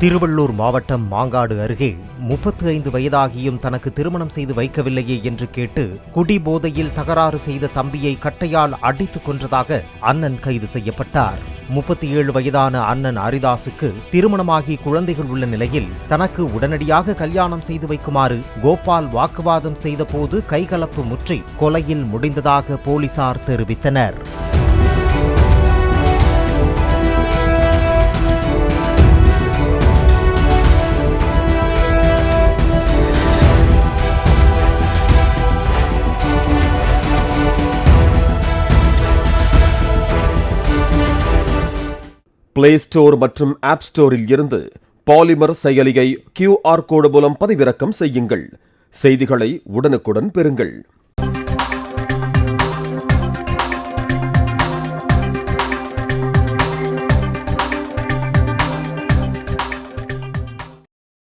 திருவள்ளூர் மாவட்டம் மாங்காடு அருகே 35 வயதாகியும் தனக்கு திருமணம் செய்து வைக்கவில்லையே என்று கேட்டு குடிபோதையில் தகராறு செய்த தம்பியை கட்டையால் அடித்துக் கொன்றதாக அண்ணன் கைது செய்யப்பட்டார். 37 வயதான அண்ணன் அரிதாசுக்கு திருமணமாகி குழந்தைகள் உள்ள நிலையில் தனக்கு உடனடியாக கல்யாணம் செய்து வைக்குமாறு கோபால் வாக்குவாதம் செய்தபோது கைகலப்பு முற்றி கொலையில் முடிந்ததாக போலீசார் தெரிவித்தனர். பிளே ஸ்டோர் மற்றும் ஆப் ஸ்டோரில் இருந்து பாலிமர் செயலியை QR கோடு மூலம் பதிவிறக்கம் செய்யுங்கள். செய்திகளை உடனுக்குடன் பெறுங்கள்.